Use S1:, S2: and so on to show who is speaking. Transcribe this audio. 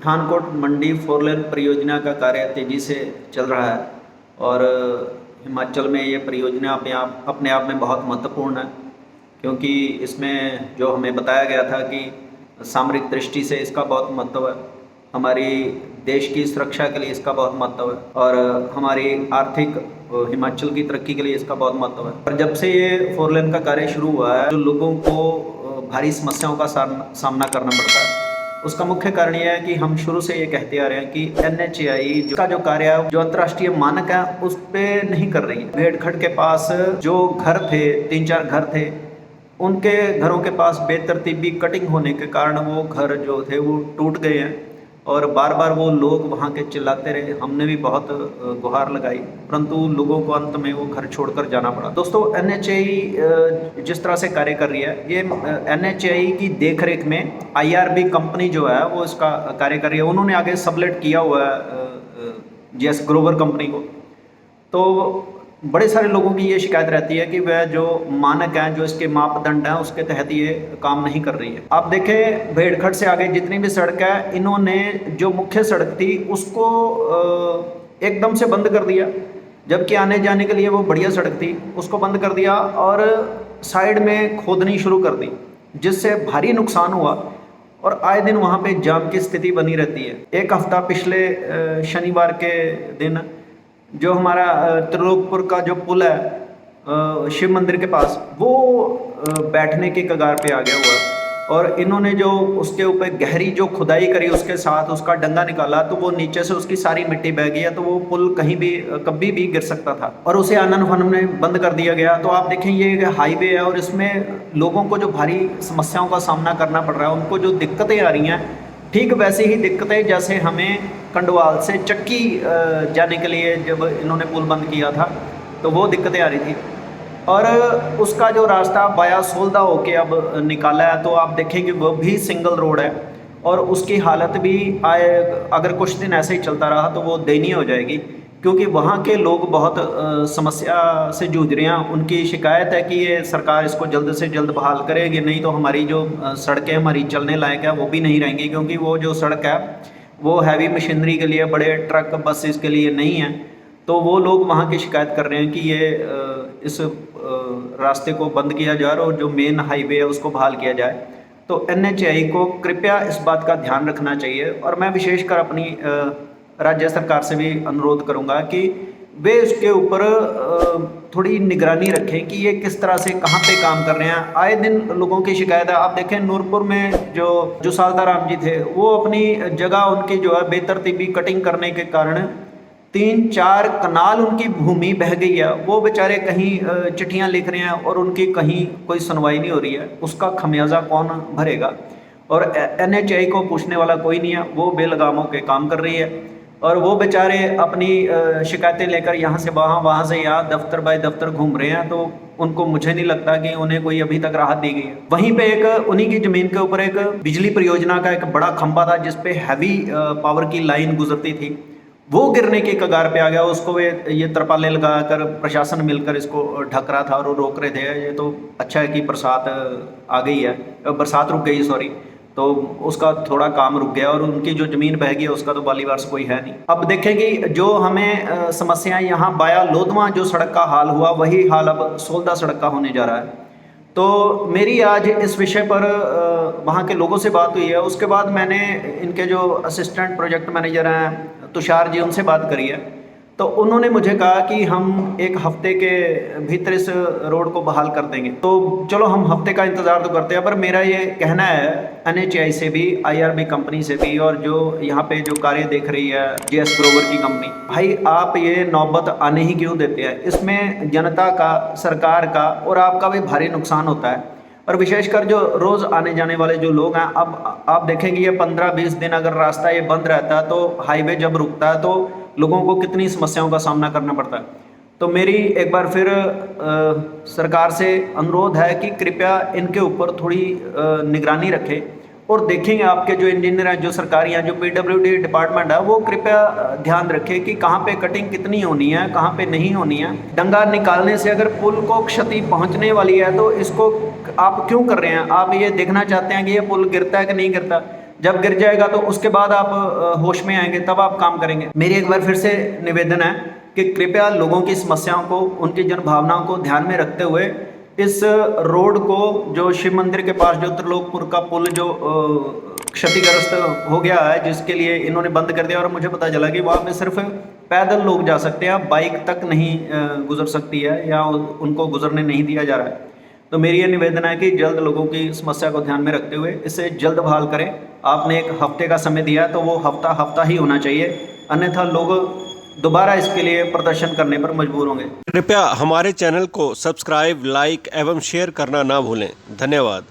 S1: Pathankot Mandi four lane परियोजना का कार्य तेज़ी से चल रहा है और हिमाचल में ये परियोजना अपने आप में बहुत महत्वपूर्ण है, क्योंकि इसमें जो हमें बताया गया था कि सामरिक दृष्टि से इसका बहुत महत्व है, हमारी देश की सुरक्षा के लिए इसका बहुत महत्व है और हमारी आर्थिक हिमाचल की तरक्की के लिए इसका बहुत महत्व है। पर जब से ये फोरलेन का कार्य शुरू हुआ है, जो लोगों को भारी समस्याओं का सामना करना पड़ता है, उसका मुख्य कारण यह है कि हम शुरू से ये कहते आ रहे हैं कि NHAI का जो कार्य है, जो अंतर्राष्ट्रीय मानक है, उस पर नहीं कर रही है। भेड़खड़ के पास जो घर थे, 3-4 घर थे, उनके घरों के पास बेतरतीबी कटिंग होने के कारण वो घर जो थे वो टूट गए हैं और बार बार वो लोग वहाँ के चिल्लाते रहे। हमने भी बहुत गुहार लगाई, परंतु लोगों को अंत में वो घर छोड़कर जाना पड़ा। दोस्तों, NHAI जिस तरह से कार्य कर रही है, ये NHAI की देखरेख में IRB कंपनी जो है वो इसका कार्य कर रही है। उन्होंने आगे सबलेट किया हुआ है GS ग्रोवर कंपनी को। तो बड़े सारे लोगों की ये शिकायत रहती है कि वह जो मानक हैं, जो इसके मापदंड हैं, उसके तहत ये काम नहीं कर रही है। आप देखें, भेड़खड़ से आगे जितनी भी सड़क है, इन्होंने जो मुख्य सड़क थी उसको एकदम से बंद कर दिया, जबकि आने जाने के लिए वो बढ़िया सड़क थी, उसको बंद कर दिया और साइड में खोदनी शुरू कर दी, जिससे भारी नुकसान हुआ और आए दिन वहाँ पे जाम की स्थिति बनी रहती है। एक हफ्ता पिछले शनिवार के दिन जो हमारा त्रिलोकपुर का जो पुल है शिव मंदिर के पास, वो बैठने के कगार पे आ गया हुआ और इन्होंने जो उसके ऊपर गहरी जो खुदाई करी, उसके साथ उसका डंगा निकाला तो वो नीचे से उसकी सारी मिट्टी बह गई है, तो वो पुल कहीं भी कभी भी गिर सकता था और उसे आनन फानन में बंद कर दिया गया। तो आप देखें, ये हाईवे है और इसमें लोगों को जो भारी समस्याओं का सामना करना पड़ रहा है, उनको जो दिक्कतें आ रही हैं, ठीक वैसी ही दिक्कतें जैसे हमें कंडवाल से चक्की जाने के लिए जब इन्होंने पुल बंद किया था तो वो दिक्कतें आ रही थी और उसका जो रास्ता बाया सोलदा होके अब निकाला है, तो आप देखें कि वो भी सिंगल रोड है और उसकी हालत भी अगर कुछ दिन ऐसे ही चलता रहा तो वो दयनीय हो जाएगी, क्योंकि वहाँ के लोग बहुत समस्या से जूझ रहे हैं। उनकी शिकायत है कि ये सरकार इसको जल्द से जल्द बहाल करेगी, नहीं तो हमारी जो सड़कें हमारी चलने लायक है वो भी नहीं रहेंगी, क्योंकि वो जो सड़क है वो हैवी मशीनरी के लिए, बड़े ट्रक बसेस के लिए नहीं है। तो वो लोग वहाँ की शिकायत कर रहे हैं कि ये इस रास्ते को बंद किया जाए और जो मेन हाईवे है उसको बहाल किया जाए। तो NHAI को कृपया इस बात का ध्यान रखना चाहिए और मैं विशेषकर अपनी राज्य सरकार से भी अनुरोध करूंगा कि वे इसके ऊपर थोड़ी निगरानी रखें कि ये किस तरह से कहाँ पे काम कर रहे हैं। आए दिन लोगों की शिकायत है। आप देखें, नूरपुर में जो सालदाराम जी थे, वो अपनी जगह उनकी जो है बेतरतीबी कटिंग करने के कारण 3-4 कनाल उनकी भूमि बह गई है। वो बेचारे कहीं चिट्ठियाँ लिख रहे हैं और उनकी कहीं कोई सुनवाई नहीं हो रही है। उसका खमियाजा कौन भरेगा? और NHAI को पूछने वाला कोई नहीं है। वो बेलगामों के काम कर रही है और वो बेचारे अपनी शिकायतें लेकर यहाँ से वहाँ से यहाँ दफ्तर बाय दफ्तर घूम रहे हैं। तो उनको, मुझे नहीं लगता कि उन्हें कोई अभी तक राहत दी गई है। वहीं पे एक उन्हीं की ज़मीन के ऊपर एक बिजली परियोजना का एक बड़ा खंभा था जिसपे हैवी पावर की लाइन गुजरती थी, वो गिरने के कगार पे आ गया। उसको ये तरपालें लगाकर प्रशासन मिलकर इसको ढक रहा था और वो रोक रहे थे। ये तो अच्छा है कि बरसात आ गई है, बरसात रुक गई, सॉरी, तो उसका थोड़ा काम रुक गया और उनकी जो ज़मीन बह गई उसका तो बालीवार कोई है नहीं। अब देखें कि जो हमें समस्याएं यहाँ बाया लोधवा जो सड़क का हाल हुआ, वही हाल अब सोलदा सड़क का होने जा रहा है। तो मेरी आज इस विषय पर वहाँ के लोगों से बात हुई है। उसके बाद मैंने इनके जो असिस्टेंट प्रोजेक्ट मैनेजर हैं तुषार जी, उनसे बात करी है। तो उन्होंने मुझे कहा कि हम 1 हफ्ते के भीतर इस रोड को बहाल कर देंगे। तो चलो, हम हफ्ते का इंतज़ार तो करते हैं, पर मेरा ये कहना है NHAI से भी, IRB कंपनी से भी और जो यहाँ पे जो कार्य देख रही है GS ग्रोवर की कंपनी, भाई आप ये नौबत आने ही क्यों देते हैं? इसमें जनता का, सरकार का और आपका भी भारी नुकसान होता है। और विशेषकर जो रोज़ आने जाने वाले जो लोग हैं, अब आप देखेंगे ये 15-20 दिन अगर रास्ता ये बंद रहता है, तो हाईवे जब रुकता है तो लोगों को कितनी समस्याओं का सामना करना पड़ता है। तो मेरी एक बार फिर सरकार से अनुरोध है कि कृपया इनके ऊपर थोड़ी निगरानी रखें और देखेंगे आपके जो इंजीनियर हैं, जो सरकारी हैं, जो PWD डिपार्टमेंट है, वो कृपया ध्यान रखें कि कहाँ पे कटिंग कितनी होनी है, कहाँ पे नहीं होनी है। डंगा निकालने से अगर पुल को क्षति पहुँचने वाली है तो इसको आप क्यों कर रहे हैं? आप ये देखना चाहते हैं कि ये पुल गिरता है कि नहीं गिरता? जब गिर जाएगा तो उसके बाद आप होश में आएंगे, तब आप काम करेंगे। मेरी एक बार फिर से निवेदन है कि कृपया लोगों की समस्याओं को, उनकी जन भावनाओं को ध्यान में रखते हुए इस रोड को, जो शिव मंदिर के पास जो त्रिलोकपुर का पुल जो क्षतिग्रस्त हो गया है, जिसके लिए इन्होंने बंद कर दिया, और मुझे पता चला कि वहाँ पे सिर्फ पैदल लोग जा सकते हैं, बाइक तक नहीं गुजर सकती है या उनको गुजरने नहीं दिया जा रहा है। तो मेरी ये निवेदन है कि जल्द लोगों की समस्या को ध्यान में रखते हुए इसे जल्द बहाल करें। आपने एक हफ्ते का समय दिया है तो वो हफ्ता ही होना चाहिए, अन्यथा लोग दोबारा इसके लिए प्रदर्शन करने पर मजबूर होंगे।
S2: कृपया हमारे चैनल को सब्सक्राइब, लाइक एवं शेयर करना ना भूलें। धन्यवाद।